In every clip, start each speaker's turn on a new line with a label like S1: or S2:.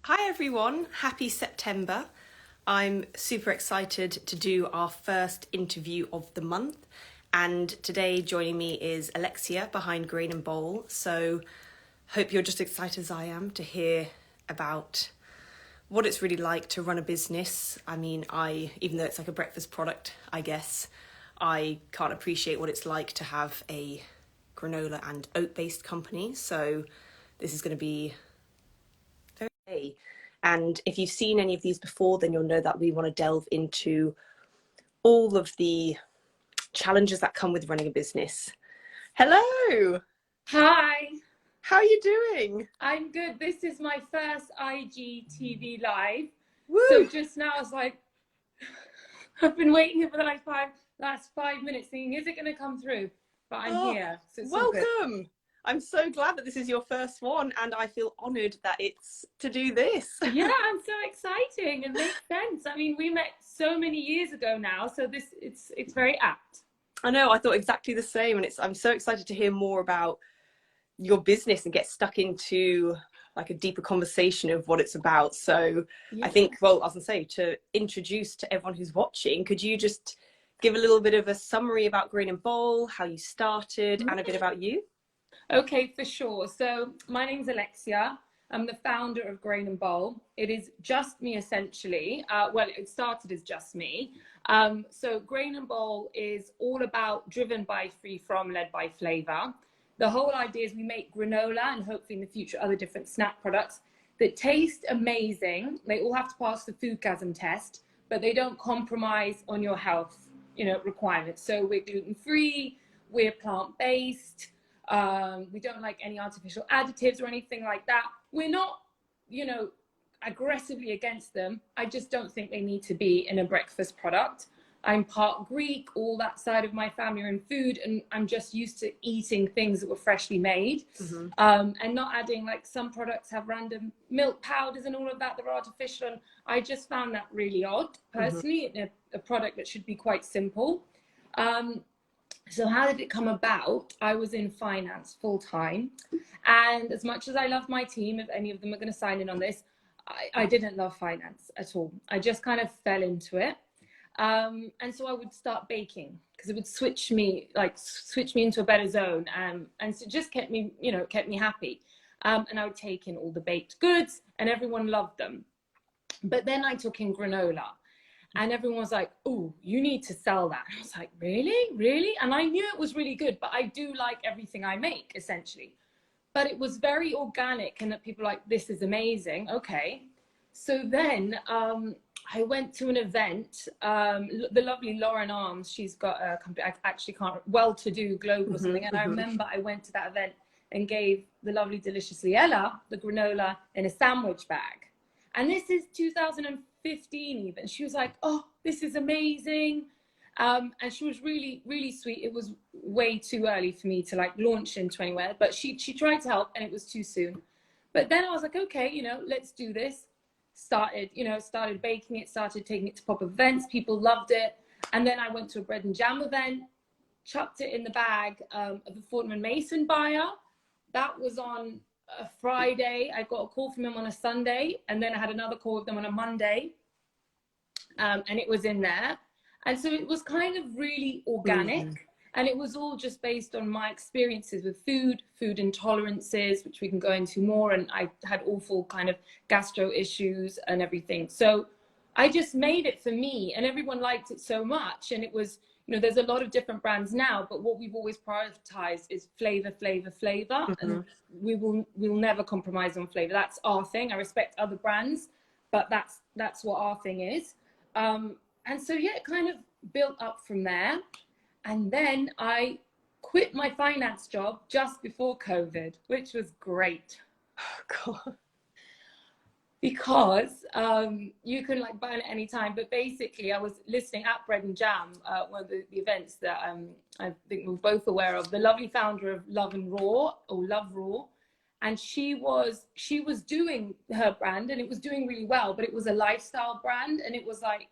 S1: Hi everyone, happy September. I'm super excited to do our first interview of the month, and today joining me is Alexia behind Grain and Bowl. So hope you're just excited as I am to hear about what it's really like to run a business. I mean, even though it's like a breakfast product, I guess, I can't appreciate what it's like to have a granola and oat-based company. So this is going to be very. And if you've seen any of these before, then you'll know that we want to delve into all of the challenges that come with running a business. Hello.
S2: Hi.
S1: How are you doing?
S2: I'm good. This is my first IGTV live.
S1: Woo.
S2: So just now I was like, I've been waiting here for the last 5 minutes thinking, is it going to come through? But I'm here. So it's
S1: welcome. I'm so glad that this is your first one, and I feel honoured that it's to do this.
S2: Yeah, I'm so exciting. It makes sense. I mean, we met so many years ago now, so it's very apt.
S1: I know, I thought exactly the same, and I'm so excited to hear more about your business and get stuck into like a deeper conversation of what it's about. So yeah. I think, well, I was gonna say, to introduce to everyone who's watching, could you just give a little bit of a summary about Grain and Bowl, how you started, and a bit about you?
S2: Okay, for sure. So my name's Alexia. I'm the founder of Grain and Bowl. It is just me, essentially. Well, it started as just me. So Grain and Bowl is all about driven by free from, led by flavor. The whole idea is we make granola and hopefully in the future other different snack products that taste amazing. They all have to pass the foodgasm test, but they don't compromise on your health, requirements. So we're gluten-free, we're plant-based. We don't like any artificial additives or anything like that. We're not, aggressively against them. I just don't think they need to be in a breakfast product. I'm part Greek, all that side of my family are in food, and I'm just used to eating things that were freshly made, and not adding, like, some products have random milk powders and all of that that are artificial. And I just found that really odd, personally, in a product that should be quite simple. So how did it come about? I was in finance full time. And as much as I love my team, if any of them are going to sign in on this, I didn't love finance at all. I just kind of fell into it. And so I would start baking because it would switch me into a better zone. And so it just kept me happy. And I would take in all the baked goods and everyone loved them. But then I took in granola. And everyone was like, oh, you need to sell that. And I was like, really? And I knew it was really good, but I do like everything I make, essentially. But it was very organic and that people were like, this is amazing. Okay. So then I went to an event. The lovely Lauren Arms, she's got a company, I actually can't, Well-To-Do Global or something. And I remember I went to that event and gave the lovely, delicious Liella the granola in a sandwich bag. And this is 2015 even. She was like, oh, this is amazing. And she was really, really sweet. It was way too early for me to launch into anywhere, but she tried to help and it was too soon. But then I was like, okay, let's do this. Started baking it, started taking it to pop events. People loved it. And then I went to a bread and jam event, chucked it in the bag of the Fortnum & Mason buyer. That was on a Friday. I got a call from him on a Sunday, and then I had another call with them on a Monday, and it was in there. And so it was kind of really organic, and it was all just based on my experiences with food intolerances, which we can go into more, and I had awful kind of gastro issues and everything. So I just made it for me, and everyone liked it so much. And it was, there's a lot of different brands now, but what we've always prioritized is flavor. And we will never compromise on flavor. That's our thing. I respect other brands, but that's what our thing is. And so, yeah, it kind of built up from there. And then I quit my finance job just before COVID, which was great.
S1: Oh, God.
S2: Because you can buy it at any time. But basically, I was listening at Bread and Jam, one of the events that I think we're both aware of, the lovely founder of Love Raw. And she was doing her brand, and it was doing really well, but it was a lifestyle brand. And it was like,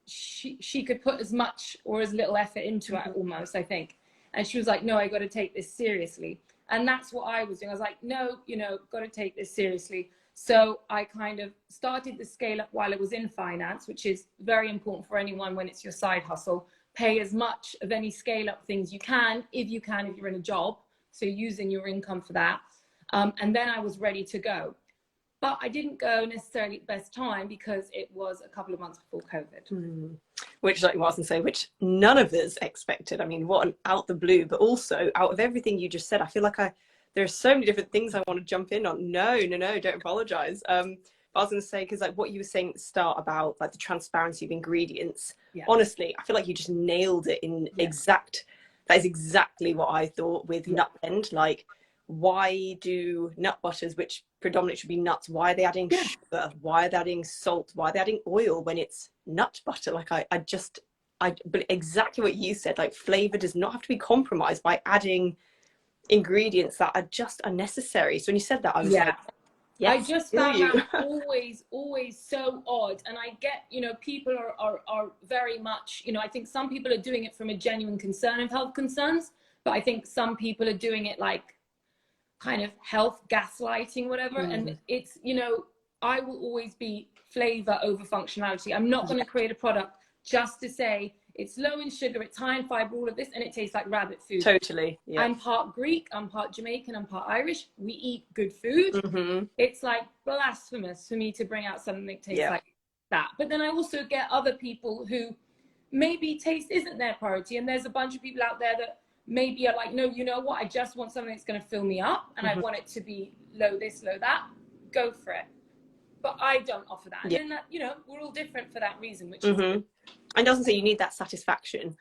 S2: she could put as much or as little effort into it almost, I think. And she was like, no, I got to take this seriously. And that's what I was doing. I was like, no, got to take this seriously. So I kind of started the scale up while I was in finance, which is very important for anyone when it's your side hustle. Pay as much of any scale up things you can, if you're in a job. So using your income for that. And then I was ready to go. But I didn't go necessarily at the best time because it was a couple of months before COVID.
S1: Which, like I was going to say, which none of us expected. I mean, what an out the blue, but also out of everything you just said, I feel like there are so many different things I want to jump in on. No, don't apologize. I was going to say, because like what you were saying at the start about like the transparency of ingredients, honestly, I feel like you just nailed it in that is exactly what I thought with nut blend. Like, why do nut butters, which predominantly should be nuts, why are they adding sugar? Why are they adding salt? Why are they adding oil when it's nut butter? Like but exactly what you said, like flavor does not have to be compromised by adding ingredients that are just unnecessary. So when you said that, I was like, yes,
S2: I just found that always so odd. And I get, people are very much, I think some people are doing it from a genuine concern of health concerns, but I think some people are doing it like kind of health gaslighting, whatever. And it's, I will always be flavor over functionality. I'm not going to create a product just to say it's low in sugar, it's high in fiber, all of this, and it tastes like rabbit food.
S1: Totally. Yeah.
S2: I'm part Greek, I'm part Jamaican, I'm part Irish. We eat good food. It's like blasphemous for me to bring out something that tastes like that. But then I also get other people who maybe taste isn't their priority. And there's a bunch of people out there that maybe are like, no, you know what? I just want something that's going to fill me up. And I want it to be low this, low that. Go for it. But I don't offer that. And then that, we're all different for that reason, which is
S1: and doesn't say you need that satisfaction.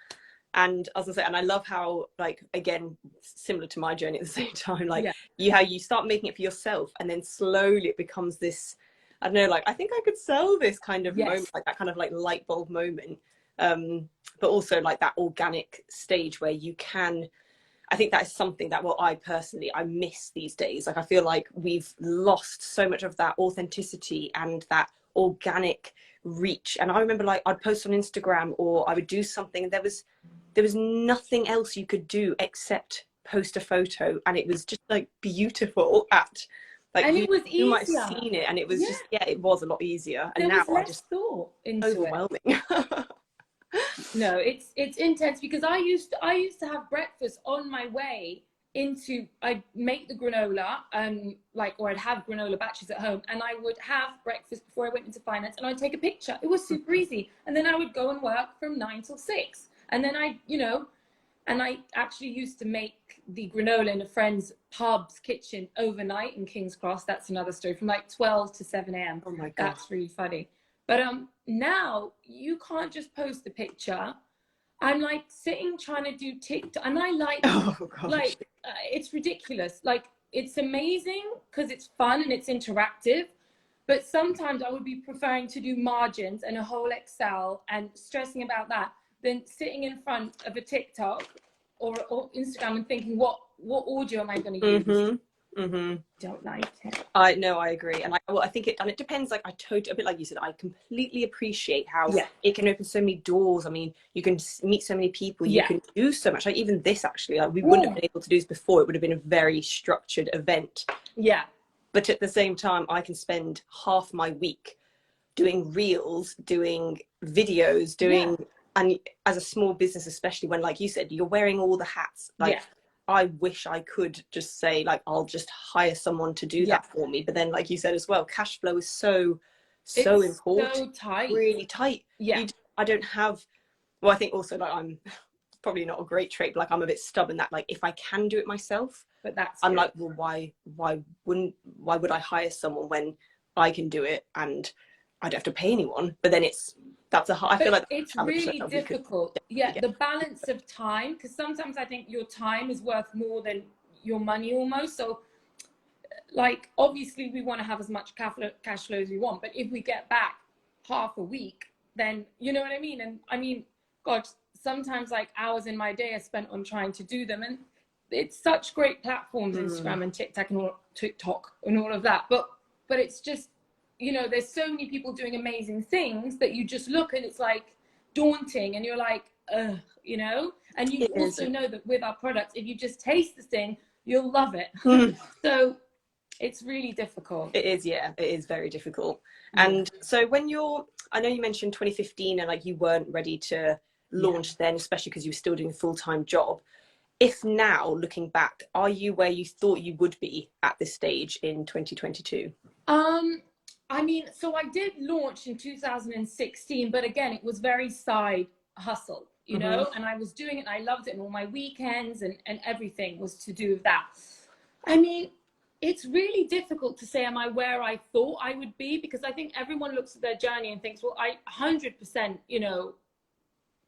S1: And as I say, and I love how, like, again, similar to my journey at the same time, like how you start making it for yourself and then slowly it becomes this, I don't know, like, I think I could sell this kind of moment, like that kind of like light bulb moment. But also like that organic stage where you can, I think that is something that, well, I miss these days. Like, I feel like we've lost so much of that authenticity and that organic reach. And I remember, like, I'd post on Instagram or I would do something and there was nothing else you could do except post a photo, and it was just like beautiful
S2: and it was
S1: you might have seen it, and it was just it was a lot easier. And
S2: there
S1: now
S2: was less
S1: I just
S2: thought into
S1: overwhelming.
S2: No, it's intense because I used to have breakfast on my way into, I'd make the granola, or I'd have granola batches at home, and I would have breakfast before I went into finance, and I'd take a picture. It was super easy. And then I would go and work from 9 till 6. And then and I actually used to make the granola in a friend's pub's kitchen overnight in King's Cross. That's another story, from like 12 to 7 a.m.
S1: Oh my God.
S2: That's really funny. But now you can't just post a picture. I'm like sitting trying to do TikTok, and I it's ridiculous. Like, it's amazing because it's fun and it's interactive, but sometimes I would be preferring to do margins and a whole Excel and stressing about that than sitting in front of a TikTok or Instagram and thinking, what audio am I going to use? Don't like it.
S1: I agree. And I think it depends. Like, a bit like you said, I completely appreciate how it can open so many doors. I mean, you can meet so many people, you can do so much. Like, even this, actually, like, we wouldn't have been able to do this before. It would have been a very structured event. Yeah. But at the same time, I can spend half my week doing reels, doing videos, and as a small business, especially when, like you said, you're wearing all the hats, like, I wish I could just say, like, I'll just hire someone to do that for me. But then, like you said as well, cash flow is so important.
S2: So tight.
S1: Really tight. Yeah. I don't have, well, I think also, like, I'm probably not a great trait, but like, I'm a bit stubborn that, like, if I can do it myself,
S2: but
S1: I'm like, well, why would I hire someone when I can do it and I don't have to pay anyone? But then I feel like
S2: it's really difficult. The balance of time, because sometimes I think your time is worth more than your money almost. So, like, obviously we want to have as much cash flow as we want, but if we get back half a week, then you know what I mean. And I mean, God, sometimes like hours in my day are spent on trying to do them, and it's such great platforms, Instagram and TikTok and all of that. But it's just, there's so many people doing amazing things that you just look and it's like daunting, and you're like, ugh, and you also know that with our products, if you just taste this thing, you'll love it. So It's really difficult.
S1: It is, yeah, it is very difficult. And so I know you mentioned 2015 and like you weren't ready to launch then, especially because you were still doing a full-time job. If now, looking back, are you where you thought you would be at this stage in 2022?
S2: I mean, so I did launch in 2016, but again, it was very side hustle, you know, and I was doing it and I loved it, and all my weekends and everything was to do with that. I mean, it's really difficult to say, am I where I thought I would be? Because I think everyone looks at their journey and thinks, well, I 100%, you know,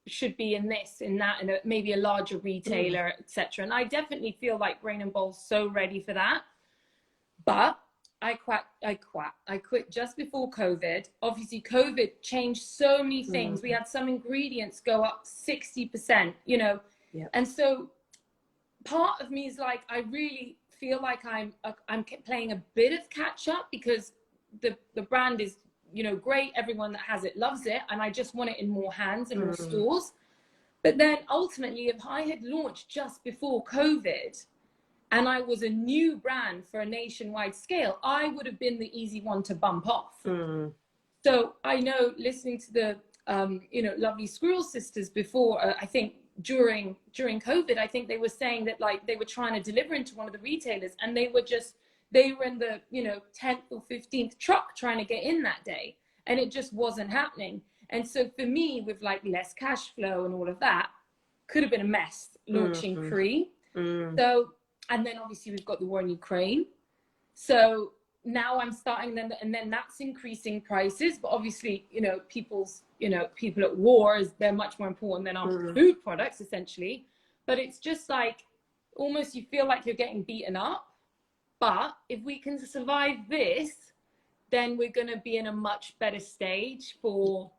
S2: should be in this, in that, and maybe a larger retailer, etc. And I definitely feel like Grain and Bold's so ready for that. But I quit just before COVID. Obviously, COVID changed so many things. We had some ingredients go up 60%, you know, and so part of me is like, I really feel like I'm playing a bit of catch up, because the brand is, you know, great. Everyone that has it loves it, and I just want it in more hands and more stores. But then ultimately, if I had launched just before COVID and I was a new brand for a nationwide scale, I would have been the easy one to bump off. So I know, listening to the you know, lovely Squirrel Sisters before, I think during COVID, I think they were saying that like they were trying to deliver into one of the retailers, and they were in the, you know, 10th or 15th truck trying to get in that day, and it just wasn't happening. And so for me, with like less cash flow and all of that, could have been a mess launching pre. So, and then obviously we've got the war in Ukraine. So now I'm starting then, and then that's increasing prices. But obviously, you know, people at war, they're much more important than our food products, essentially. But it's just like, almost you feel like you're getting beaten up. But if we can survive this, then we're going to be in a much better stage for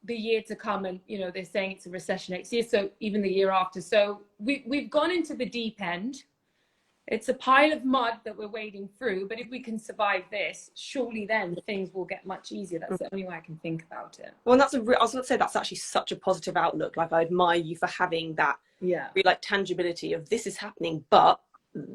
S2: the year to come. And, you know, they're saying it's a recession next year, so even the year after. So we've gone into the deep end. It's a pile of mud that we're wading through. But if we can survive this, surely then things will get much easier. That's the only way I can think about it.
S1: Well, and I was going to say, that's actually such a positive outlook. Like, I admire you for having that, like, tangibility of this is happening, but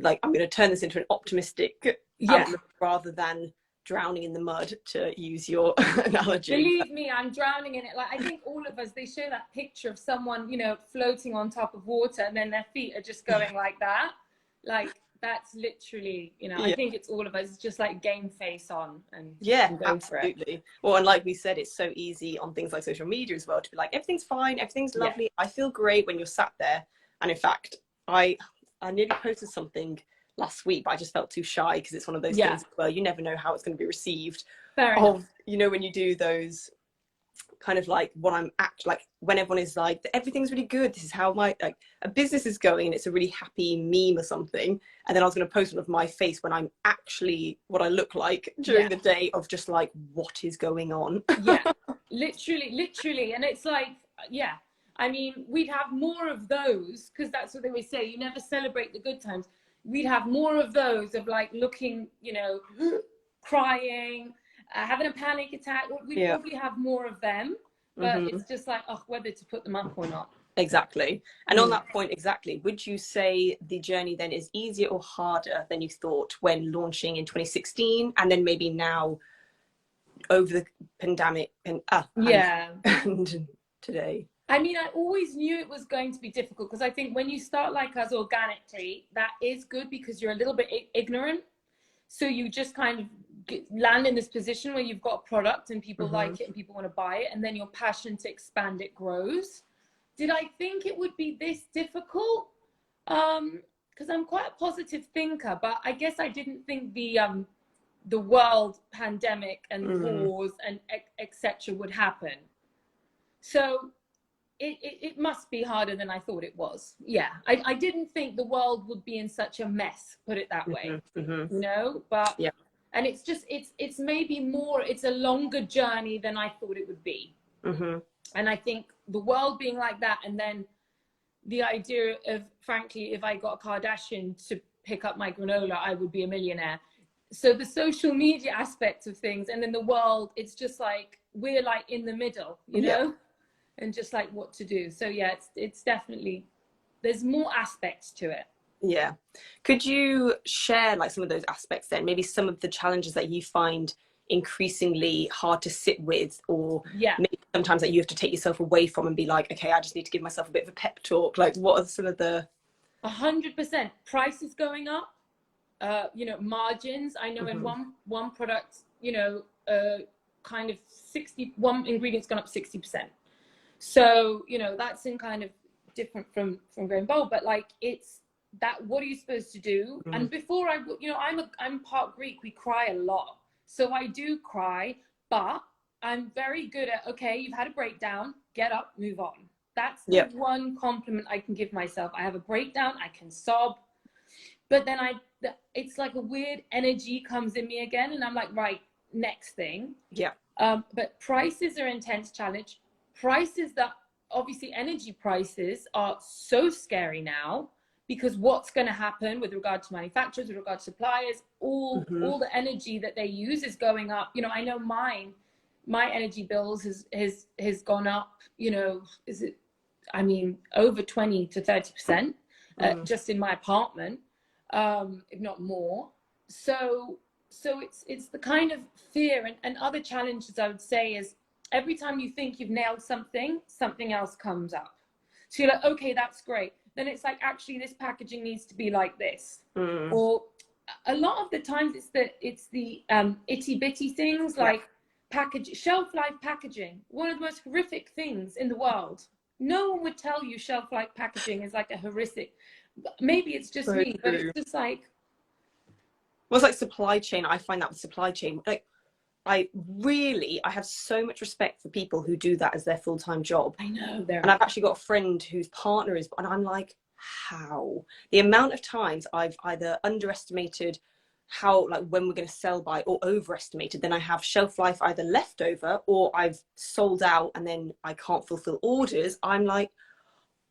S1: like, I'm going to turn this into an optimistic outlook rather than drowning in the mud, to use your analogy.
S2: Believe me, I'm drowning in it. Like, I think all of us, they show that picture of someone, you know, floating on top of water, and then their feet are just going like that. Like, that's literally, you know, I think it's all of us. It's just like game face on and go
S1: absolutely
S2: for it.
S1: Well, and like we said, it's so easy on things like social media as well to be like, everything's fine, everything's lovely, I feel great, when you're sat there. And in fact, I nearly posted something last week, but I just felt too shy, because it's one of those things where you never know how it's going to be received.
S2: Fair enough.
S1: You know, when you do those kind of like, like when everyone is like, everything's really good, this is how my like a business is going, and it's a really happy meme or something, and then I was going to post one of my face when I'm actually what I look like during the day, of just like, what is going on?
S2: literally. And it's like, I mean, we'd have more of those, because that's what they always say, you never celebrate the good times. We'd have more of those, of like looking, you know, crying, having a panic attack. We'd probably have more of them, but it's just like, whether to put them up or not.
S1: Exactly. And on that point, would you say the journey then is easier or harder than you thought when launching in 2016, and then maybe now over the pandemic and today?
S2: I mean, I always knew it was going to be difficult, because I think when you start like us organically, that is good, because you're a little bit ignorant. So you just kind of land in this position where you've got a product and people like it and people want to buy it, and then your passion to expand it grows. Did I think it would be this difficult? Because I'm quite a positive thinker, but I guess I didn't think the world pandemic and wars and etc. would happen. So it must be harder than I thought it was. I didn't think the world would be in such a mess, put it that way. You know, but and it's just, it's maybe more, it's a longer journey than I thought it would be. And I think the world being like that, and then the idea of, frankly, if I got a Kardashian to pick up my granola, I would be a millionaire. So the social media aspect of things, and then the world, it's just like, we're like in the middle, you know, and just like what to do. So it's definitely, there's more aspects to it.
S1: Yeah. Could you share like some of those aspects then? Maybe some of the challenges that you find increasingly hard to sit with, or
S2: Yeah.
S1: maybe sometimes that you have to take yourself away from and be like, okay, I just need to give myself a bit of a pep talk. Like, what are some of the
S2: 100%. Prices going up, margins. I know in
S1: Mhm.
S2: one product, kind of 61 ingredients gone up 60%. So, that's in kind of different from going bold, but like it's that, what are you supposed to do?
S1: Mm.
S2: And before I'm part Greek, we cry a lot. So I do cry, but I'm very good at, okay, you've had a breakdown, get up, move on. That's the
S1: Yep.
S2: one compliment I can give myself. I have a breakdown, I can sob, but then it's like a weird energy comes in me again, and I'm like, right, next thing.
S1: Yeah.
S2: But prices are intense challenge. Prices that obviously energy prices are so scary now, because what's going to happen with regard to manufacturers, with regard to suppliers, all the energy that they use is going up. I know my energy bills has gone up, over 20 to 30% just in my apartment, if not more. So it's the kind of fear and other challenges I would say is every time you think you've nailed something, something else comes up. So you're like, okay, that's great. Then it's like, actually, this packaging needs to be like this. Or a lot of the times it's the itty bitty things like shelf life packaging. One of the most horrific things in the world. No one would tell you shelf life packaging is like a horrific. Maybe it's just me, but it's just like.
S1: Well, it's like supply chain. I find that with supply chain, like I have so much respect for people who do that as their full-time job.
S2: I know
S1: and I've actually got a friend whose partner is, and I'm like, how? The amount of times I've either underestimated how, like, when we're going to sell by, or overestimated, then I have shelf life either left over or I've sold out and then I can't fulfill orders. I'm like,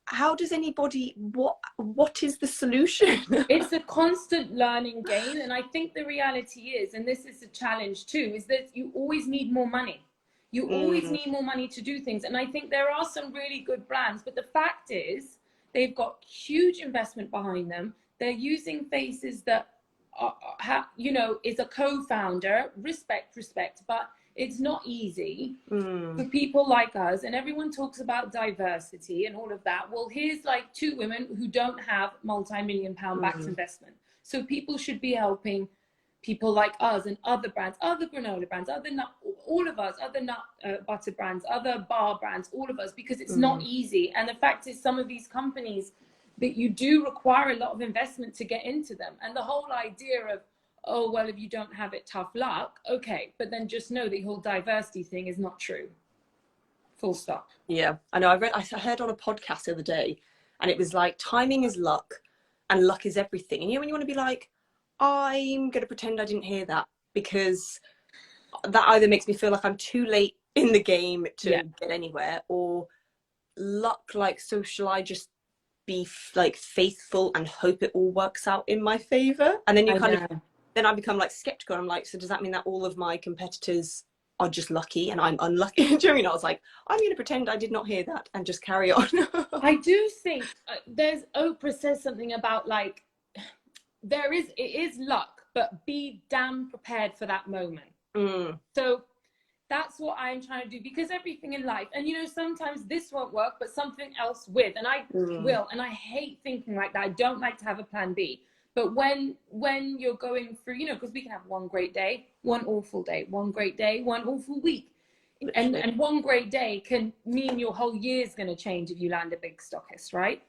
S1: how does anybody, what is the solution?
S2: It's a constant learning game, and I think the reality is, and this is a challenge too, is that you always need more money. You always need more money to do things, and I think there are some really good brands, but the fact is they've got huge investment behind them. They're using faces that is a co-founder. Respect, but it's not easy for people like us. And everyone talks about diversity and all of that. Well, here's like two women who don't have multi-million-pound backed investment. So people should be helping people like us and other brands, other granola brands, other nut, all of us, other nut butter brands, other bar brands, all of us, because it's not easy. And the fact is, some of these companies, that you do require a lot of investment to get into them. And the whole idea of, oh, well, if you don't have it, tough luck. Okay, but then just know the whole diversity thing is not true. Full stop.
S1: Yeah, I know. I heard on a podcast the other day, and it was like, timing is luck and luck is everything. And when you want to be like, I'm going to pretend I didn't hear that, because that either makes me feel like I'm too late in the game to get anywhere, or luck, like, so shall I just be like faithful and hope it all works out in my favor? And then then I become like skeptical. I'm like, so does that mean that all of my competitors are just lucky and I'm unlucky? Do you know? I was like, I'm going to pretend I did not hear that and just carry on.
S2: I do think there's, Oprah says something about like, it is luck, but be damn prepared for that moment. So that's what I'm trying to do, because everything in life, and sometimes this won't work, but something else will, and I will. And I hate thinking like that. I don't like to have a plan B. But when you're going through, because we can have one great day, one awful day, one great day, one awful week. And one great day can mean your whole year's going to change if you land a big stockist, right?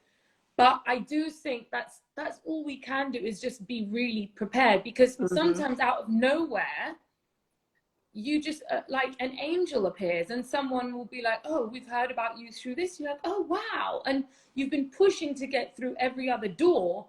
S2: But I do think that's all we can do, is just be really prepared, because sometimes out of nowhere, you just like an angel appears and someone will be like, oh, we've heard about you through this. You're like, oh, wow. And you've been pushing to get through every other door,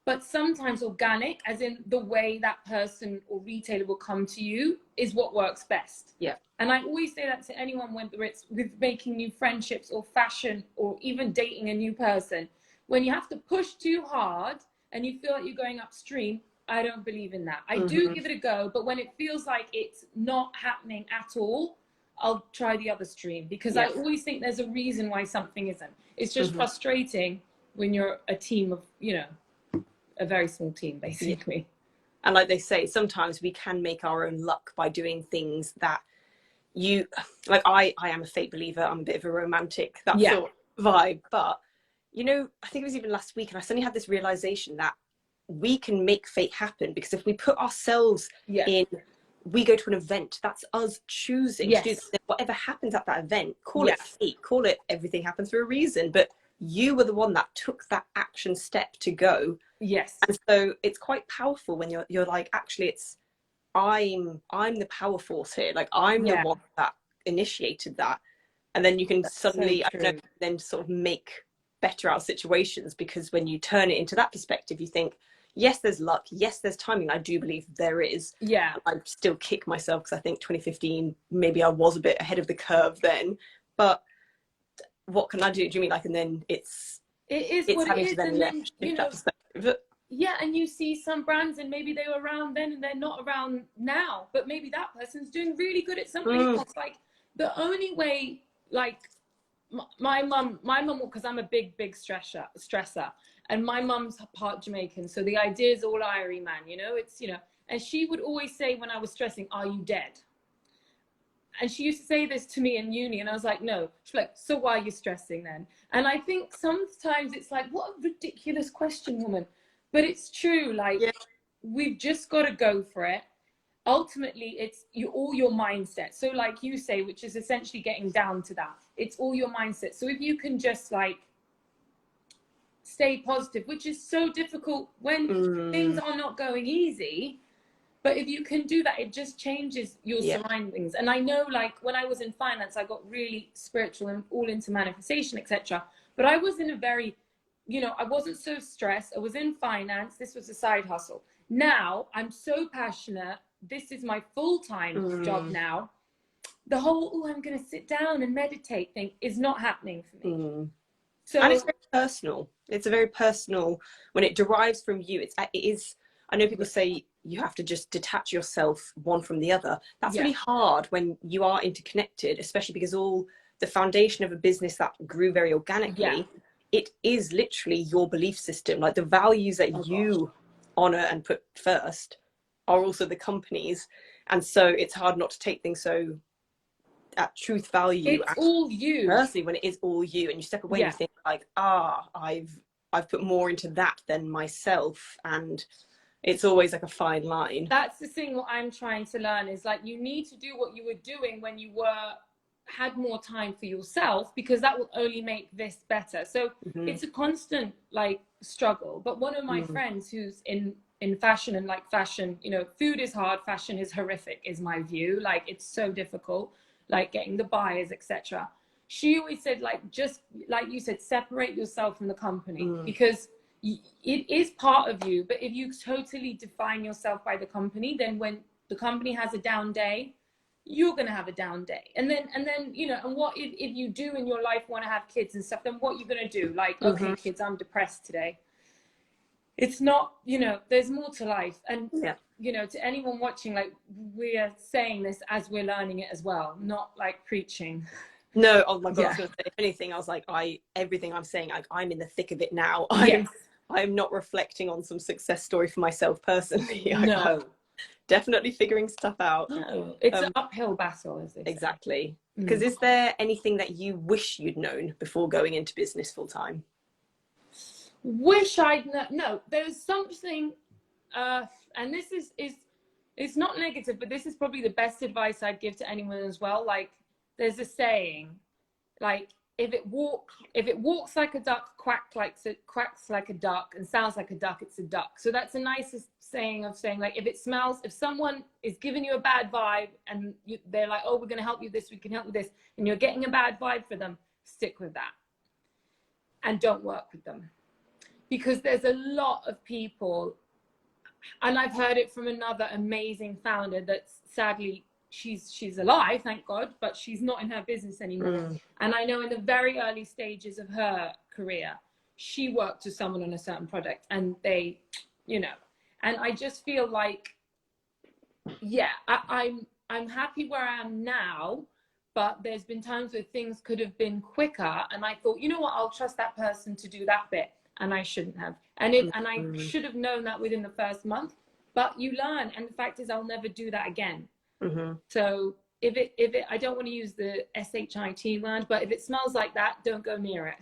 S2: but sometimes organic, as in the way that person or retailer will come to you, is what works best.
S1: Yeah.
S2: And I always say that to anyone, whether it's with making new friendships or fashion or even dating a new person. When you have to push too hard and you feel like you're going upstream, I don't believe in that. I do give it a go, but when it feels like it's not happening at all, I'll try the other stream, because I always think there's a reason why something isn't. It's just frustrating when you're a team of, a very small team, basically.
S1: Yeah. And like they say, sometimes we can make our own luck by doing things that you like. I am a fate believer. I'm a bit of a romantic, that sort of vibe. But, you know, I think it was even last week, and I suddenly had this realization that we can make fate happen, because if we put ourselves in, we go to an event, that's us choosing to do that. Whatever happens at that event, call it fate, call it everything happens for a reason, but you were the one that took that action step to go. And so it's quite powerful when you're like, actually, it's I'm the power force here, like I'm the one that initiated that. And then you can suddenly, I don't know, then sort of make better out situations, because when you turn it into that perspective, you think, yes, there's luck, yes, there's timing. I do believe there is. I still kick myself because I think 2015 maybe I was a bit ahead of the curve then, but what can I do? Do you mean like, and then it's
S2: what
S1: having
S2: it is,
S1: to then,
S2: and then, you know,
S1: that perspective.
S2: And you see some brands and maybe they were around then and they're not around now, but maybe that person's doing really good at something else. Like, the only way, like, my mum, because I'm a big stresser, and my mum's part Jamaican, so the idea is all Irie, man, you know, it's, you know, and she would always say when I was stressing, are you dead? And she used to say this to me in uni, and I was like, no. She's like, so why are you stressing then? And I think sometimes it's like, what a ridiculous question, woman. But it's true, like, we've just got to go for it. Ultimately, it's all your mindset. So like you say, which is essentially getting down to that, it's all your mindset. So if you can just like stay positive, which is so difficult when things are not going easy, but if you can do that, it just changes your surroundings. And I know, like, when I was in finance, I got really spiritual and all into manifestation, etc. But I was in a very, you know, I wasn't so stressed. I was in finance. This was a side hustle. Now I'm so passionate. This is my full-time job now. The whole, oh, I'm going to sit down and meditate thing is not happening for me. So,
S1: and it's very personal. It's a very personal, when it derives from you. It is, I know people say you have to just detach yourself one from the other. That's really hard when you are interconnected, especially because all the foundation of a business that grew very organically, it is literally your belief system. Like, the values that you honor and put first are also the company's. And so it's hard not to take things so at truth value.
S2: It's all you.
S1: Personally, when it is all you, and you step away and you think like, I've put more into that than myself. And it's always like a fine line.
S2: That's the thing. What I'm trying to learn is, like, you need to do what you were doing when you had more time for yourself, because that will only make this better. So it's a constant like struggle. But one of my friends who's in fashion, and like fashion, you know, food is hard, fashion is horrific, is my view. Like, it's so difficult, like getting the buyers, etc. She always said, like, just like you said, separate yourself from the company, because it is part of you. But if you totally define yourself by the company, then when the company has a down day, you're going to have a down day. And then, you know, and what if you do in your life want to have kids and stuff, then what you're going to do? Like, okay, kids, I'm depressed today. It's not, you know, there's more to life. And, you know, to anyone watching, like, we are saying this as we're learning it as well, not like preaching.
S1: No, oh my God, I was going to say, if anything, I was like, everything I'm saying, I'm in the thick of it now. I'm not reflecting on some success story for myself personally.
S2: No.
S1: Definitely figuring stuff out.
S2: No, it's an uphill battle, as they say.
S1: Exactly. Because is there anything that you wish you'd known before going into business full time?
S2: Wish I'd no. There's something, and this is it's not negative, but this is probably the best advice I'd give to anyone as well. Like, there's a saying, like, if it walks like a duck, quacks like a duck, and sounds like a duck, it's a duck. So that's the nicest saying of saying, like, if someone is giving you a bad vibe and they're like, oh, we're going to help you this, we can help you this, and you're getting a bad vibe for them, stick with that and don't work with them. Because there's a lot of people, and I've heard it from another amazing founder that's sadly, she's alive, thank God, but she's not in her business anymore. And I know in the very early stages of her career, she worked with someone on a certain product, and they, you know, and I just feel like, I'm happy where I am now, but there's been times where things could have been quicker, and I thought, you know what, I'll trust that person to do that bit. and I shouldn't have. And I should have known that within the first month, but you learn. And the fact is, I'll never do that again. So if it, I don't want to use the SHIT word, but if it smells like that, don't go near it.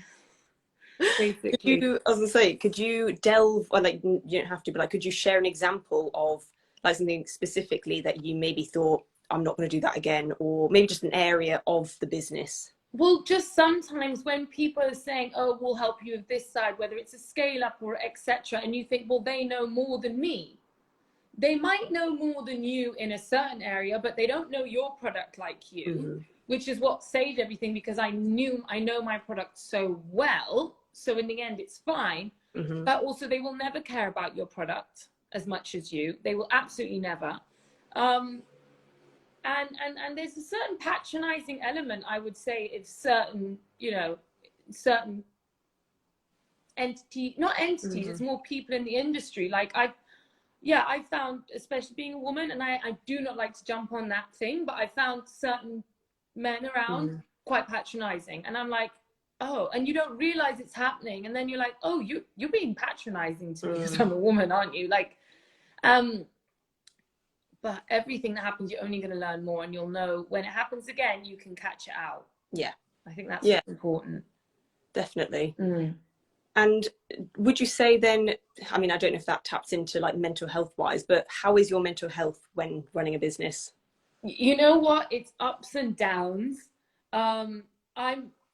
S2: Basically.
S1: I was gonna say, could you delve, or like, you don't have to, but like, could you share an example of like something specifically that you maybe thought, I'm not going to do that again, or maybe just an area of the business?
S2: Well, just sometimes when people are saying, oh, we'll help you with this side, whether it's a scale up or etc., and you think, well, they know more than me. They might know more than you in a certain area, but they don't know your product like you, which is what saved everything, because I know my product so well. So in the end, it's fine. But also, they will never care about your product as much as you. They will absolutely never. And there's a certain patronizing element, I would say, if certain, certain not entities, it's more people in the industry. Like I found, especially being a woman, and I do not like to jump on that thing, but I found certain men around quite patronizing. And I'm like, oh, and you don't realize it's happening. And then you're like, oh, you're being patronizing to me because I'm a woman, aren't you? Like, but everything that happens, you're only going to learn more, and you'll know when it happens again, you can catch it out. Yeah. I think that's important.
S1: Definitely. And would you say then, I mean, I don't know if that taps into like mental health wise, but how is your mental health when running a business?
S2: You know what? It's ups and downs. I'm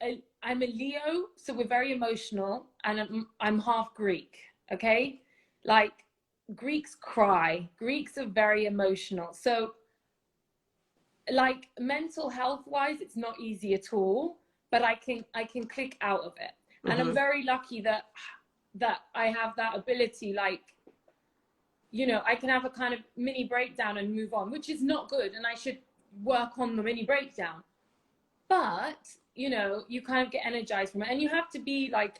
S2: a Leo, so we're very emotional, and I'm half Greek. Okay. Like, Greeks cry. Greeks are very emotional. So like mental health wise, it's not easy at all, but I can click out of it. And I'm very lucky that I have that ability. Like, I can have a kind of mini breakdown and move on, which is not good. And I should work on the mini breakdown. But, you kind of get energized from it. And you have to be like,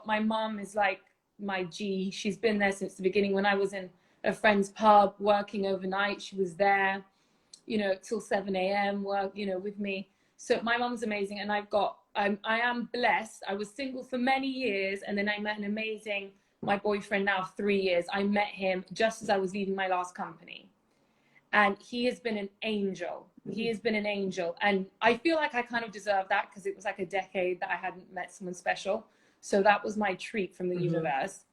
S2: my mom is like my G. She's been there since the beginning. When I was in a friend's pub working overnight, she was there, till 7 a.m. with me. So my mom's amazing. And I am blessed. I was single for many years, and then I met my boyfriend now 3 years. I met him just as I was leaving my last company. And he has been an angel. He has been an angel. And I feel like I kind of deserve that, because it was like a decade that I hadn't met someone special. So that was my treat from the universe.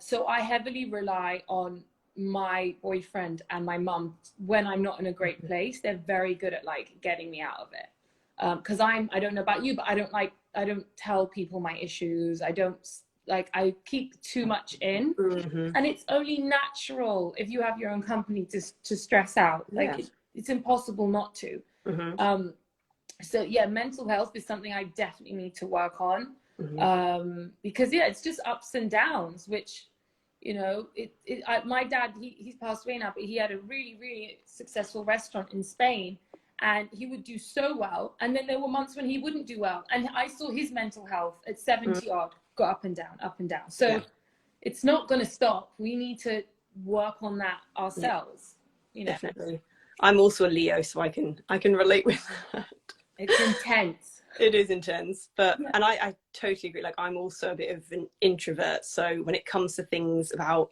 S2: So I heavily rely on my boyfriend and my mum when I'm not in a great place. They're very good at like getting me out of it. Because I don't know about you, but I don't tell people my issues. I keep too much in, and it's only natural if you have your own company to stress out. Like, it's impossible not to. So yeah, mental health is something I definitely need to work on. Because it's just ups and downs, which, my dad, he's passed away now, but he had a really, really successful restaurant in Spain. And he would do so well. And then there were months when he wouldn't do well. And I saw his mental health at 70 odd go up and down, up and down. So it's not going to stop. We need to work on that ourselves.
S1: Definitely. I'm also a Leo, so I can relate with that.
S2: It's intense.
S1: It is intense. But, and I totally agree. Like, I'm also a bit of an introvert. So when it comes to things about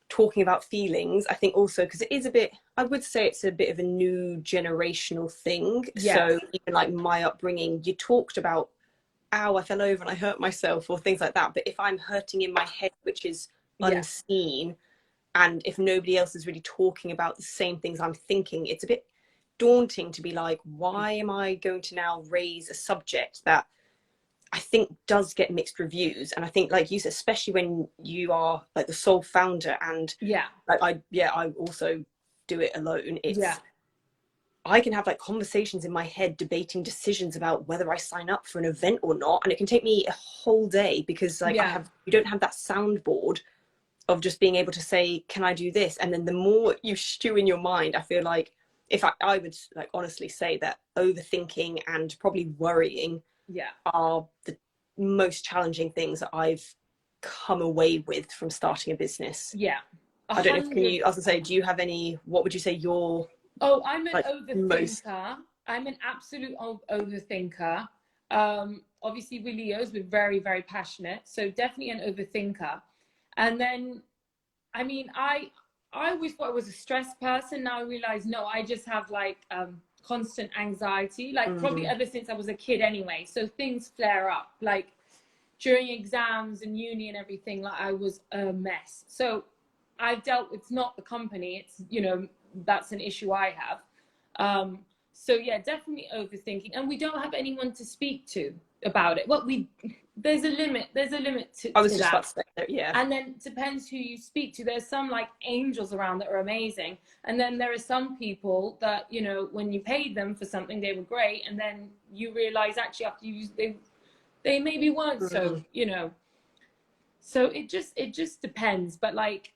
S1: talking about feelings, I think also because it is I would say it's a bit of a new generational thing. So even like my upbringing, you talked about, ow, I fell over and I hurt myself, or things like that. But if I'm hurting in my head, which is unseen, and if nobody else is really talking about the same things I'm thinking, it's a bit daunting to be like, why am I going to now raise a subject that I think does get mixed reviews? And I think, like you said, especially when you are like the sole founder, and I also do it alone. I can have like conversations in my head debating decisions about whether I sign up for an event or not, and it can take me a whole day, because like you don't have that soundboard of just being able to say, can I do this? And then the more you stew in your mind, I feel like, if I would like honestly say that overthinking and probably worrying are the most challenging things that I've come away with from starting a business. I don't know if I was gonna say, do you have any, what would you say your...
S2: I'm an overthinker. I'm an absolute overthinker. Obviously we're Leos, we're very, very passionate, so definitely an overthinker. And then, I mean, I always thought I was a stressed person. Now I realize, no, I just have like constant anxiety, like probably ever since I was a kid anyway. So things flare up, like during exams and uni and everything, like I was a mess. So I've dealt, it's not the company, it's, you know, that's an issue I have. So yeah, definitely overthinking. And we don't have anyone to speak to about it. Well, there's a limit to
S1: I was just
S2: that.
S1: about to say that, yeah.
S2: And then depends who you speak to. There's some like angels around that are amazing. And then there are some people that, you know, when you paid them for something, they were great. And then you realize actually after you use, they maybe weren't so, you know. So it just depends. But like,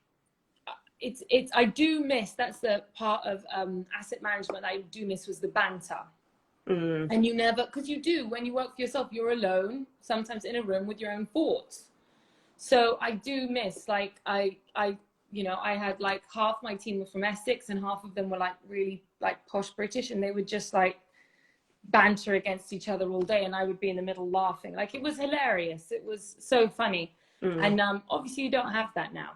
S2: it's I do miss, that's the part of asset management that I do miss, was the banter. And you never, because you do, when you work for yourself, you're alone, sometimes in a room with your own thoughts. So I do miss, like, I you know, I had like half my team were from Essex and half of them were like really like posh British, and they would just like banter against each other all day, and I would be in the middle laughing. Like, it was hilarious. It was so funny. And obviously you don't have that now.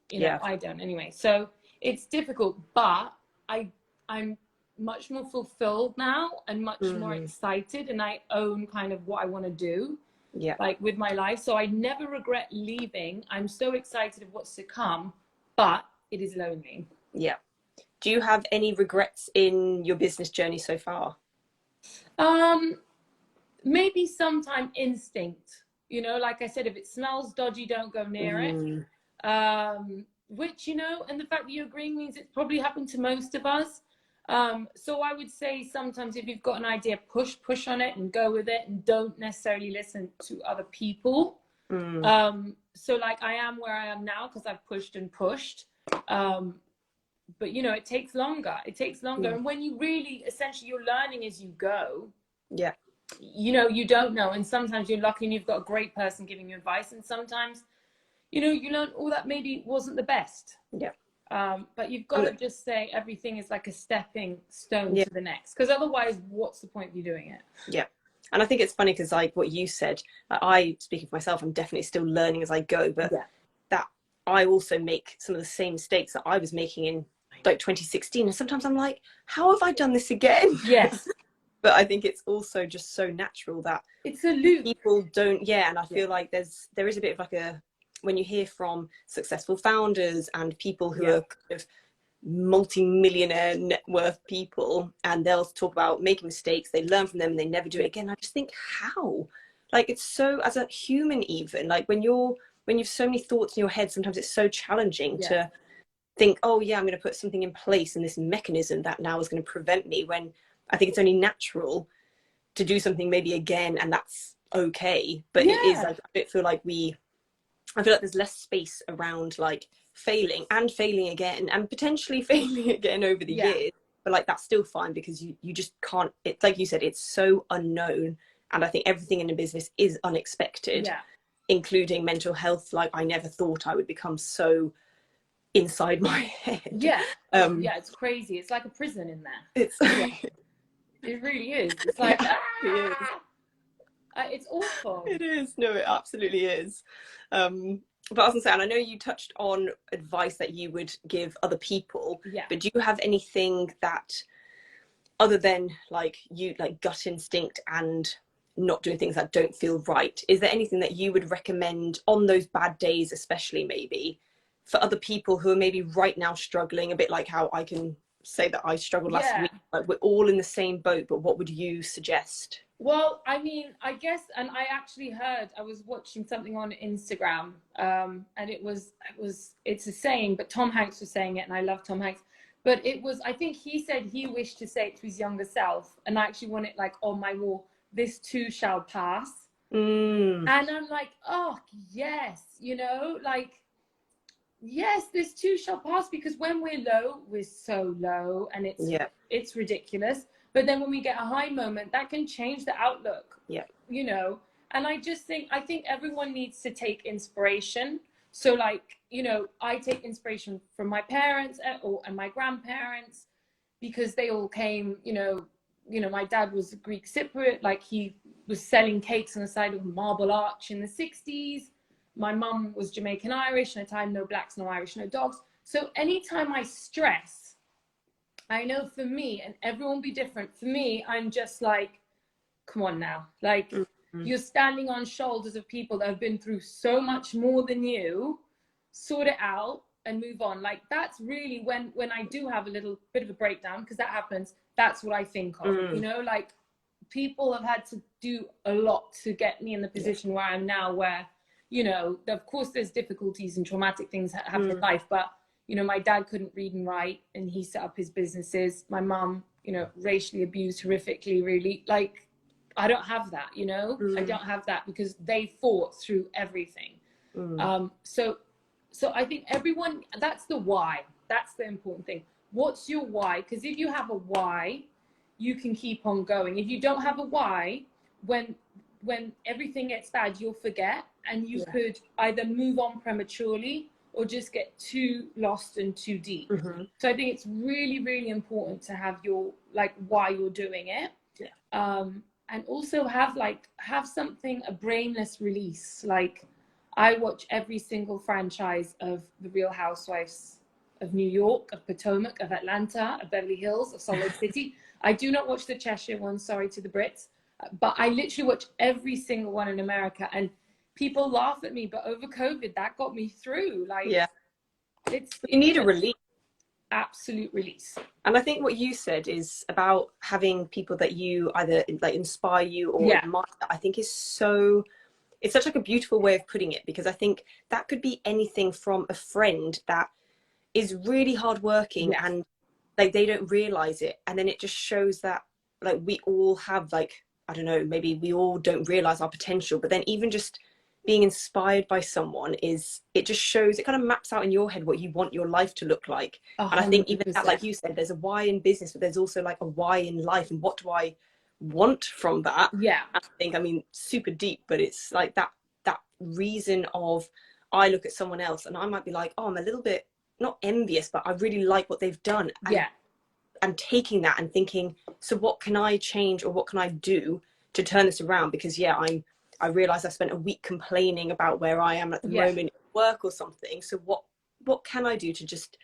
S2: You know, I don't anyway. So it's difficult, but I'm much more fulfilled now and much more excited, and I own kind of what I want to do, like with my life. So I never regret leaving. I'm so excited of what's to come, but it is lonely.
S1: Yeah. Do you have any regrets in your business journey so far?
S2: Maybe sometime instinct, you know, like I said, if it smells dodgy, don't go near it. Which, you know, and the fact that you're agreeing means it's probably happened to most of us. So I would say sometimes if you've got an idea, push on it and go with it, and don't necessarily listen to other people. So like, I am where I am now because I've pushed and pushed. But you know, it takes longer. And when you really, essentially, you're learning as you go. Yeah. You know, you don't know. And sometimes you're lucky and you've got a great person giving you advice. And sometimes, you know, you learn all that maybe wasn't the best. Yeah. But you've got to just say everything is like a stepping stone to the next. Because otherwise, what's the point of you doing it? Yeah.
S1: And I think it's funny because, like what you said, I, speaking for myself, I'm definitely still learning as I go. But that I also make some of the same mistakes that I was making in like 2016. And sometimes I'm like, how have I done this again?
S2: Yes.
S1: But I think it's also just so natural that
S2: it's a loop.
S1: People don't, and I feel like there is a bit of like a, when you hear from successful founders and people who are kind of multi-millionaire net worth people, and they'll talk about making mistakes, they learn from them and they never do it again. I just think, how? Like, it's so, as a human even, like when you've so many thoughts in your head, sometimes it's so challenging to think, oh yeah, I'm going to put something in place and this mechanism that now is going to prevent me, when I think it's only natural to do something maybe again, and that's okay. But it is like, I feel like there's less space around like failing again and potentially failing again over the years. But like, that's still fine because you just can't, it's like you said, it's so unknown. And I think everything in a business is unexpected, including mental health. Like, I never thought I would become so inside my head.
S2: It's crazy. It's like a prison in there. It really is. It's like, it's awful.
S1: It is. No, it absolutely is. But I was going to say, and I know you touched on advice that you would give other people, but do you have anything that, other than like you, like gut instinct and not doing things that don't feel right, is there anything that you would recommend on those bad days, especially maybe for other people who are maybe right now struggling, a bit like how I can say that I struggled last week? Like, we're all in the same boat, but what would you suggest?
S2: Well, I mean, I guess, and I actually heard, I was watching something on Instagram, and it's a saying, but Tom Hanks was saying it, and I love Tom Hanks, but it was, I think he said he wished to say it to his younger self, and I actually want it like on my wall, this too shall pass. And I'm like, oh yes, you know, like, yes, this too shall pass, because when we're low, we're so low, and it's ridiculous. But then when we get a high moment, that can change the outlook. You know, and I think everyone needs to take inspiration. So like, you know, I take inspiration from my parents and my grandparents, because they all came, you know, you know, my dad was a Greek Cypriot, like he was selling cakes on the side of Marble Arch in the 60s. My mum was Jamaican Irish, and at the time, no blacks, no Irish, no dogs. So anytime I stress, I know for me, and everyone will be different, for me, I'm just like, come on now. Like, you're standing on shoulders of people that have been through so much more than you. Sort it out and move on. Like, that's really when I do have a little bit of a breakdown, because that happens, that's what I think of. You know, like, people have had to do a lot to get me in the position where I am now, where, you know, of course there's difficulties and traumatic things happen in life, but, you know, my dad couldn't read and write, and he set up his businesses. My mum, you know, racially abused horrifically, really. Like, I don't have that, you know? I don't have that, because they fought through everything. So I think everyone, that's the why. That's the important thing. What's your why? Because if you have a why, you can keep on going. If you don't have a why, when everything gets bad, you'll forget, and you could either move on prematurely or just get too lost and too deep. So I think it's really, really important to have your, like, why you're doing it. And also have something, a brainless release. Like, I watch every single franchise of The Real Housewives of New York, of Potomac, of Atlanta, of Beverly Hills, of Salt Lake City. I do not watch the Cheshire one, sorry to the Brits, but I literally watch every single one in America. And people laugh at me, but over COVID, that got me through. Like,
S1: you need a release.
S2: Absolute release.
S1: And I think what you said is about having people that you either like inspire you or admire, I think is so, it's such like a beautiful way of putting it, because I think that could be anything from a friend that is really hardworking and like they don't realize it, and then it just shows that like we all have, like, I don't know, maybe we all don't realize our potential, but then even just being inspired by someone it just shows, it kind of maps out in your head what you want your life to look like. 100%. And I think even that, like you said, there's a why in business, but there's also like a why in life, and what do I want from that? I think, I mean, super deep, but it's like that reason of, I look at someone else and I might be like, oh, I'm a little bit not envious, but I really like what they've done. And taking that and thinking, so what can I change, or what can I do to turn this around? Because I realized I spent a week complaining about where I am at the moment at work or something. So what can I do to just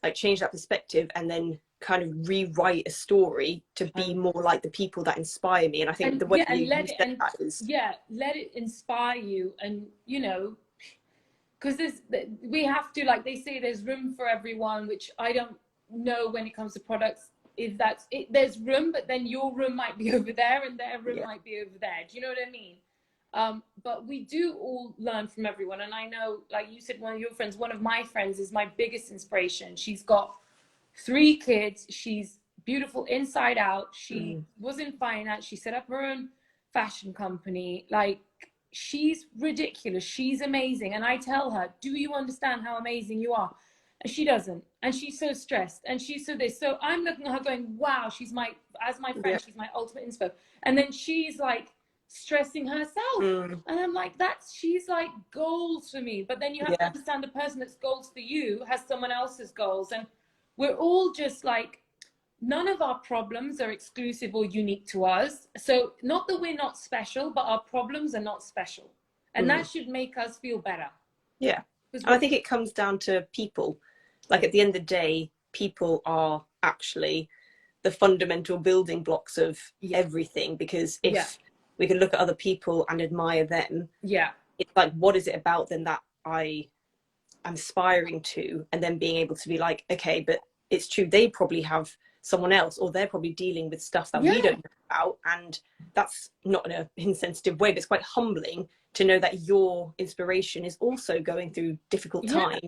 S1: like change that perspective, and then kind of rewrite a story to be more like the people that inspire me? And I think the way you said that is
S2: let it inspire you. And, you know, because we have to, like they say, there's room for everyone, which I don't know when it comes to products, if that's it. There's room, but then your room might be over there and their room might be over there. Do you know what I mean? But we do all learn from everyone. And I know, like you said, one of your friends, one of my friends is my biggest inspiration. She's got 3 kids. She's beautiful inside out. She was in finance. She set up her own fashion company. Like, she's ridiculous. She's amazing. And I tell her, do you understand how amazing you are? And she doesn't. And she's so stressed. And she's so this. So I'm looking at her going, wow, she's as my friend, she's my ultimate inspo. And then she's like, stressing herself, and I'm like, she's like goals for me. But then you have to understand the person that's goals for you has someone else's goals, and we're all just like, none of our problems are exclusive or unique to us. So not that we're not special, but our problems are not special, and that should make us feel better. And I think it comes down to people. Like, at the end of the day, people are actually the fundamental building blocks of everything, because if we can look at other people and admire them, it's like, what is it about them that I am aspiring to? And then being able to be like, okay, but it's true, they probably have someone else, or they're probably dealing with stuff that we don't know about. And that's not in an insensitive way, but it's quite humbling to know that your inspiration is also going through difficult times.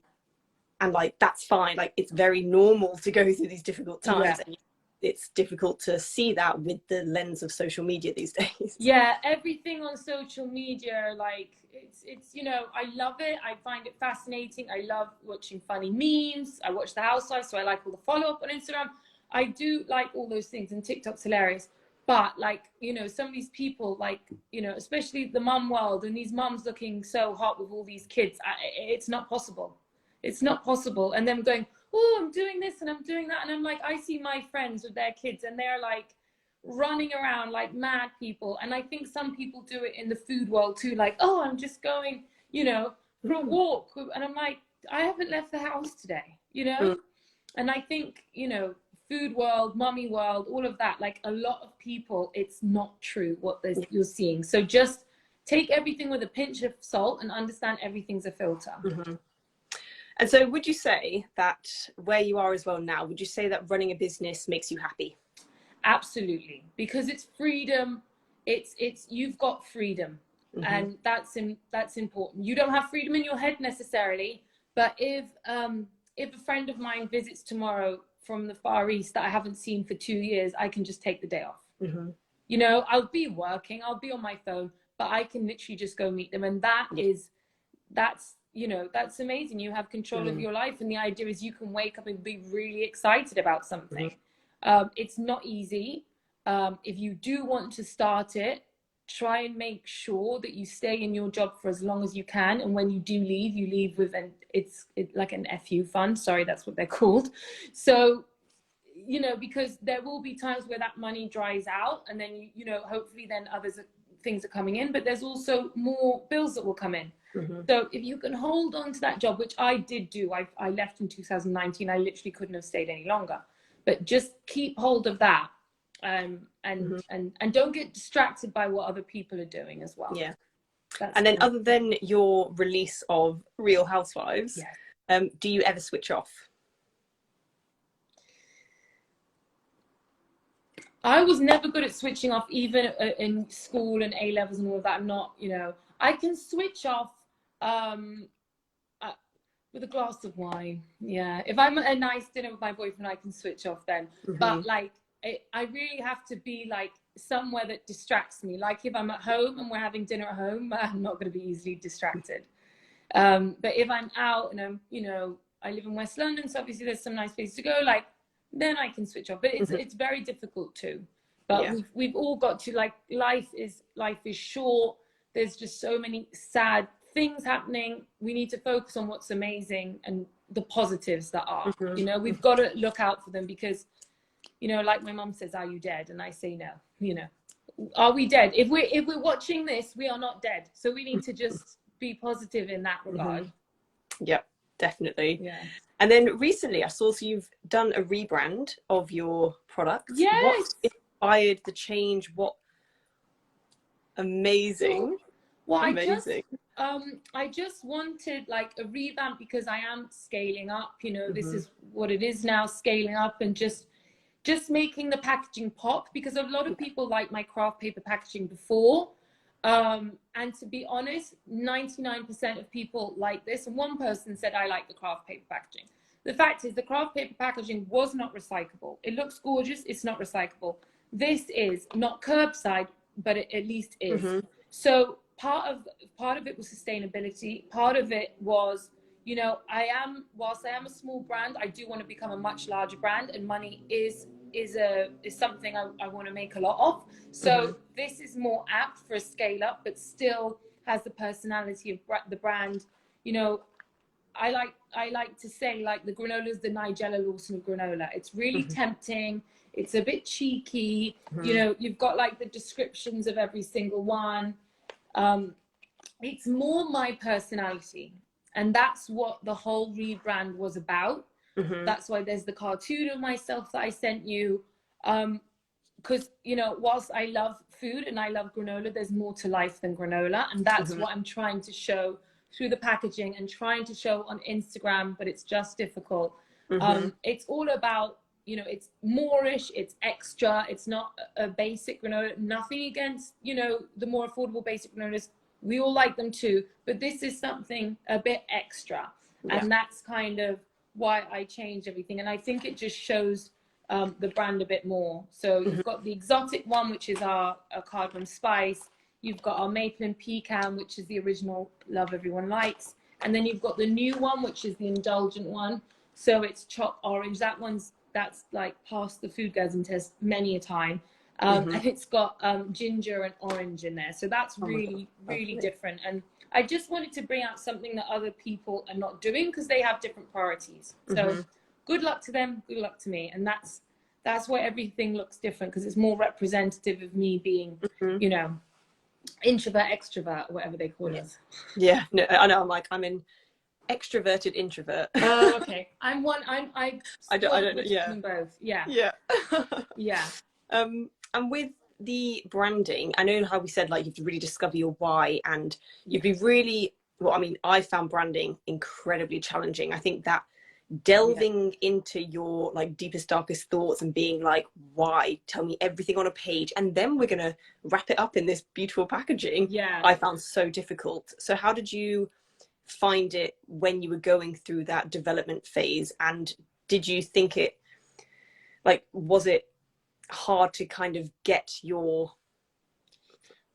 S2: And like, that's fine. Like, it's very normal to go through these difficult times. And it's difficult to see that with the lens of social media these days. Everything on social media, like, it's you know, I love it. I find it fascinating. I love watching funny memes. I watch The Housewives, so I like all the follow-up on Instagram. I do like all those things, and TikTok's hilarious. But, like, you know, some of these people, like, you know, especially the mum world, and these mums looking so hot with all these kids, it's not possible. It's not possible. And them going, oh, I'm doing this and I'm doing that. And I'm like, I see my friends with their kids, and they're like running around like mad people. And I think some people do it in the food world too, like, oh, I'm just going, you know, for a walk. And I'm like, I haven't left the house today, you know? And I think, you know, food world, mummy world, all of that, like a lot of people, it's not true what you're seeing. So just take everything with a pinch of salt and understand everything's a filter.
S1: And so would you say that where you are as well now, would you say that running a business makes you happy?
S2: Absolutely, because it's freedom. It's you've got freedom, and that's important. You don't have freedom in your head necessarily, but if a friend of mine visits tomorrow from the Far East that I haven't seen for 2 years, I can just take the day off. You know, I'll be working, I'll be on my phone, but I can literally just go meet them, and that's you know, that's amazing. You have control of your life, and the idea is you can wake up and be really excited about something. It's not easy. If you do want to start it, try and make sure that you stay in your job for as long as you can. And when you do leave, you leave with it's like an FU fund. Sorry, that's what they're called. So, you know, because there will be times where that money dries out, and then, you know, hopefully then things are coming in, but there's also more bills that will come in. So if you can hold on to that job, which I did do, I left in 2019. I literally couldn't have stayed any longer. But just keep hold of that, and don't get distracted by what other people are doing as well.
S1: Yeah. And then other than your release of Real Housewives, do you ever switch off?
S2: I was never good at switching off, even in school and A levels and all of that. I'm not, you know, I can switch off with a glass of wine. Yeah, if I'm at a nice dinner with my boyfriend, I can switch off then. But like, I really have to be like somewhere that distracts me. Like if I'm at home and we're having dinner at home, I'm not going to be easily distracted. But if I'm out and I'm, you know, I live in West London, so obviously there's some nice places to go, like, then I can switch off. But it's very difficult too. But we've all got to, like, life is short. There's just so many sad things happening. We need to focus on what's amazing and the positives that are. You know, we've got to look out for them, because, you know, like my mum says, are you dead? And I say no. You know, are we dead? If we're watching this, we are not dead. So we need to just be positive in that regard.
S1: Yep, definitely.
S2: Yeah.
S1: And then recently I saw you've done a rebrand of your products.
S2: Yes.
S1: What inspired the change? What amazing.
S2: Well,
S1: amazing.
S2: I just wanted like a revamp, because I am scaling up, you know, this is what it is now, scaling up, and just making the packaging pop, because a lot of people like my craft paper packaging before. And to be honest, 99% of people like this. And one person said, I like the craft paper packaging. The fact is, the craft paper packaging was not recyclable. It looks gorgeous. It's not recyclable. This is not curbside, but it at least is. So part of it was sustainability. Part of it was, you know, whilst I am a small brand, I do want to become a much larger brand, and money is something I want to make a lot of. So this is more apt for a scale up, but still has the personality of the brand. You know, I like to say, like, the granola is the Nigella Lawson of granola. It's really tempting. It's a bit cheeky. You know, you've got like the descriptions of every single one. It's more my personality, and that's what the whole rebrand was about. That's why there's the cartoon of myself that I sent you, because, you know, whilst I love food and I love granola, there's more to life than granola, and that's what I'm trying to show through the packaging and trying to show on Instagram, but it's just difficult. It's all about, you know, it's moreish, it's extra, it's not a basic granola. Nothing against, you know, the more affordable basic granolas. We all like them too, but this is something a bit extra. And that's kind of why I changed everything. And I think it just shows the brand a bit more. So you've got the exotic one, which is our cardamom spice. You've got our maple and pecan, which is the original Love Everyone Likes. And then you've got the new one, which is the indulgent one. So it's chopped orange. That's like passed the foodgasm test many a time. And it's got ginger and orange in there. So that's really different. And I just wanted to bring out something that other people are not doing, because they have different priorities. So good luck to them, good luck to me. And that's that's why everything looks different, because it's more representative of me being,
S1: Mhm.
S2: you know, introvert, extrovert, whatever they call it.
S1: Yeah, no, I know. I'm an extroverted introvert.
S2: Oh, okay. I
S1: I
S2: split
S1: don't know. Yeah,
S2: between both. Yeah.
S1: yeah.
S2: Yeah.
S1: And with the branding, I know how we said like you have to really discover your why, and you'd be really, well, I mean, I found branding incredibly challenging. I think that delving into your like deepest, darkest thoughts and being like, why? Tell me everything on a page, and then we're gonna wrap it up in this beautiful packaging.
S2: Yeah.
S1: I found so difficult. So how did you find it when you were going through that development phase? And did you think it, like, was it hard to kind of get your,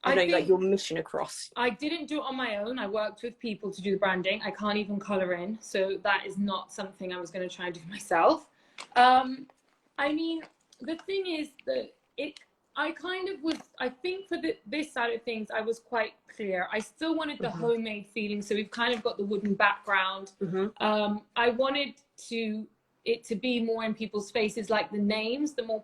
S1: I don't know, like your mission across?
S2: I didn't do it on my own. I worked with people to do the branding. I can't even color in, so that is not something I was going to try and do myself. I mean, the thing is that I kind of was, I think for this side of things, I was quite clear. I still wanted the homemade feeling, so we've kind of got the wooden background. I wanted it to be more in people's faces, like the names, the more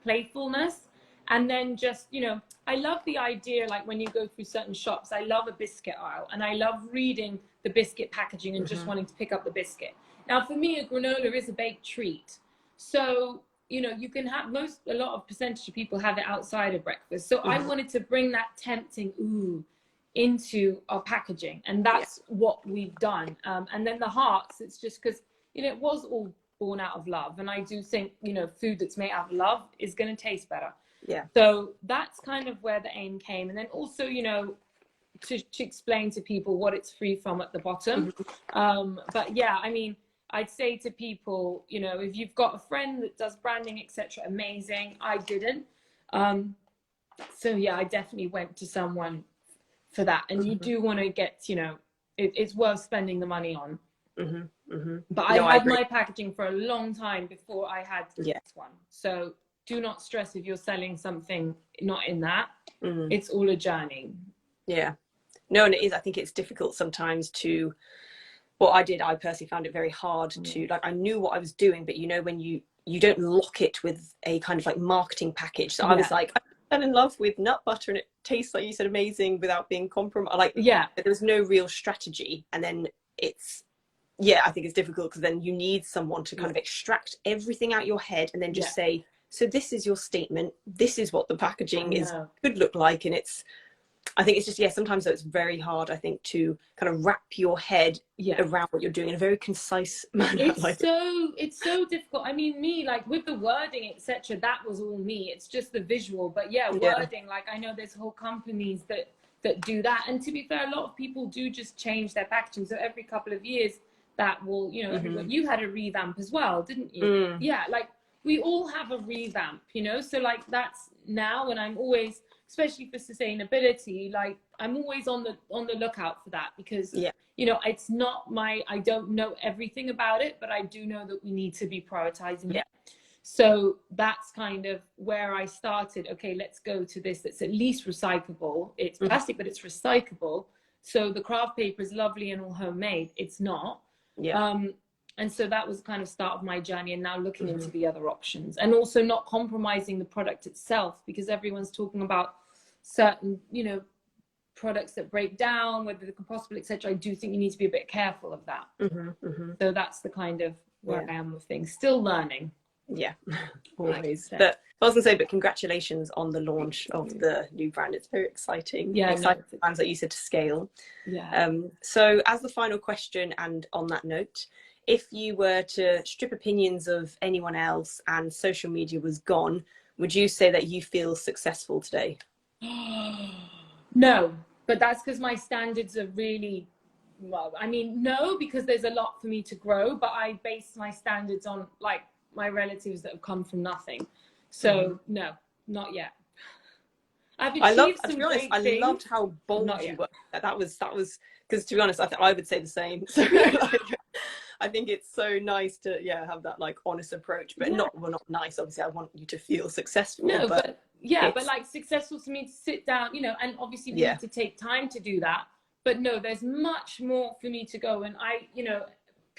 S2: playfulness. And then just, you know, I love the idea, like when you go through certain shops, I love a biscuit aisle, and I love reading the biscuit packaging and just wanting to pick up the biscuit. Now, for me, a granola is a baked treat. So, you know, you can have a lot of percentage of people have it outside of breakfast. So I wanted to bring that tempting ooh into our packaging. And that's what we've done. And then the hearts, it's just because, you know, it was all born out of love. And I do think, you know, food that's made out of love is going to taste better.
S1: Yeah.
S2: So that's kind of where the aim came. And then also, you know, to explain to people what it's free from at the bottom. But yeah, I mean, I'd say to people, you know, if you've got a friend that does branding, etc., amazing. I didn't. So yeah, I definitely went to someone for that. And you do want to get, you know, it's worth spending the money on. But I had my packaging for a long time before I had this one. So do not stress if you're selling something not in that. It's all a journey.
S1: Yeah. No, and it is. I think it's difficult sometimes to, what I did, I personally found it very hard to, like, I knew what I was doing, but you know, when you don't lock it with a kind of like marketing package. So I was like, I fell in love with nut butter and it tastes, like you said, amazing without being compromised. Like, there was no real strategy. And then it's, I think it's difficult because then you need someone to kind of extract everything out your head and then just say, so this is your statement. This is what the packaging could look like. And it's, I think it's just, sometimes it's very hard, I think, to kind of wrap your head around what you're doing in a very concise manner.
S2: It's so difficult. I mean, me, like with the wording, etc., that was all me. It's just the visual. But wording, like I know there's whole companies that do that. And to be fair, a lot of people do just change their packaging. So every couple of years that will, you know, you had a revamp as well, didn't you? Yeah, like we all have a revamp, you know, so like that's now, and I'm always, especially for sustainability, like I'm always on the lookout for that, because you know, it's not I don't know everything about it, but I do know that we need to be prioritizing it. So that's kind of where I started. Okay, let's go to this that's at least recyclable. It's plastic, but it's recyclable. So the craft paper is lovely and all homemade. It's not. And so that was kind of start of my journey, and now looking into the other options, and also not compromising the product itself, because everyone's talking about certain, you know, products that break down, whether they're compostable, etc. I do think you need to be a bit careful of that. So that's the kind of where I am with things. Still learning. Yeah,
S1: always. But I was gonna say, but congratulations on the launch of the new brand. It's very exciting. Exciting plans, like you said, to scale. So as the final question, and on that note, if you were to strip opinions of anyone else and social media was gone, would you say that you feel successful today?
S2: No, but that's because my standards are really, well, I mean, no, because there's a lot for me to grow, but I base my standards on like my relatives that have come from nothing. So no, not yet. I've achieved some great things.
S1: I loved how bold you were. That was because, to be honest, I would say the same. So I think it's so nice to have that like honest approach, but not nice. Obviously, I want you to feel successful.
S2: No, but like successful for me to sit down, you know, and obviously we need to take time to do that. But no, there's much more for me to go, and I, you know,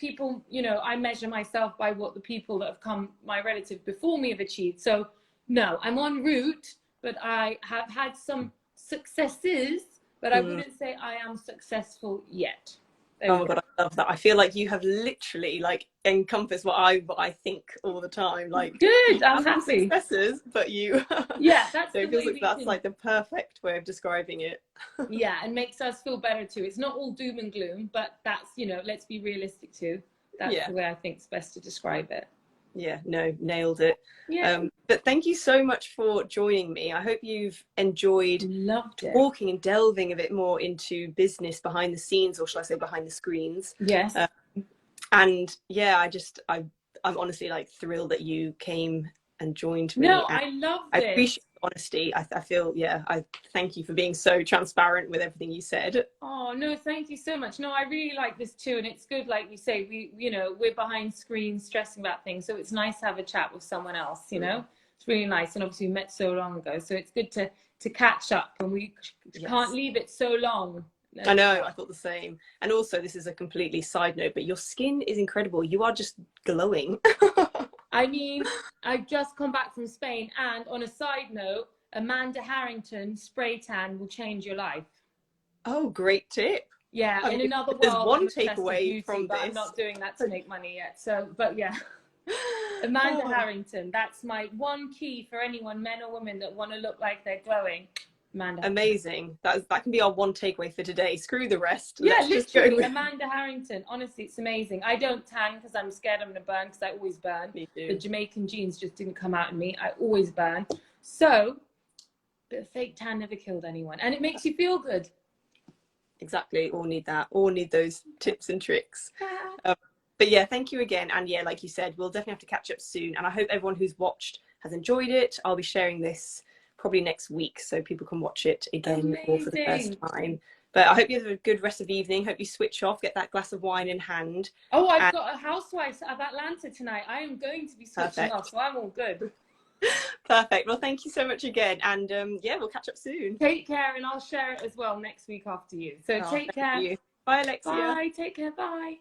S2: people, you know, I measure myself by what the people that have come, my relative before me, have achieved. So no, I'm en route, but I have had some successes, but I wouldn't say I am successful yet.
S1: Oh my God, I love that. I feel like you have literally like encompassed what I think all the time. Like,
S2: good, I'm happy.
S1: Successes, but you.
S2: Yeah, that's
S1: so
S2: the
S1: it feels
S2: way
S1: like that's like the perfect way of describing it.
S2: Yeah, and makes us feel better too. It's not all doom and gloom, but that's, you know, let's be realistic too. That's the way I think it's best to describe it.
S1: Yeah, no, nailed it.
S2: Yeah.
S1: But thank you so much for joining me. I hope you've enjoyed talking and delving a bit more into business behind the scenes, or shall I say behind the screens.
S2: Yes.
S1: And yeah, I'm honestly like thrilled that you came and joined me.
S2: No, I love this.
S1: I appreciate honesty. I feel, I thank you for being so transparent with everything you said.
S2: Oh no, thank you so much. No, I really like this too, and it's good, like you say, we're behind screens stressing about things, so it's nice to have a chat with someone else, you know. It's really nice, and obviously we met so long ago, so it's good to catch up, and we can't leave it so long.
S1: I know, I thought the same. And also, this is a completely side note, but your skin is incredible. You are just glowing.
S2: I mean, I've just come back from Spain, and on a side note, Amanda Harrington spray tan will change your life.
S1: Oh, great tip.
S2: Yeah, in another world,
S1: there's one
S2: takeaway
S1: takeaway from
S2: but
S1: this.
S2: I'm not doing that to make money yet. So, but yeah, Amanda Harrington, that's my one key for anyone, men or women, that want to look like they're glowing. Amanda.
S1: Amazing. That can be our one takeaway for today. Screw the rest.
S2: Yeah,
S1: Let's
S2: literally,
S1: just go with...
S2: Amanda Harrington. Honestly, it's amazing. I don't tan because I'm scared I'm going to burn, because I always burn.
S1: Me too.
S2: The Jamaican genes just didn't come out in me. I always burn. So, but a fake tan never killed anyone. And it makes you feel good.
S1: Exactly. All need that. All need those tips and tricks. But yeah, thank you again. And yeah, like you said, we'll definitely have to catch up soon. And I hope everyone who's watched has enjoyed it. I'll be sharing this probably next week, so people can watch it again or for the first time. But I hope you have a good rest of the evening. Hope you switch off, get that glass of wine in hand.
S2: Oh, I've got a Housewives of Atlanta tonight. I am going to be switching off, so I'm all good.
S1: Perfect. Well, thank you so much again. And yeah, we'll catch up soon.
S2: Take care, and I'll share it as well next week after you. So take care.
S1: Bye, Alexia.
S2: Bye. Take care. Bye.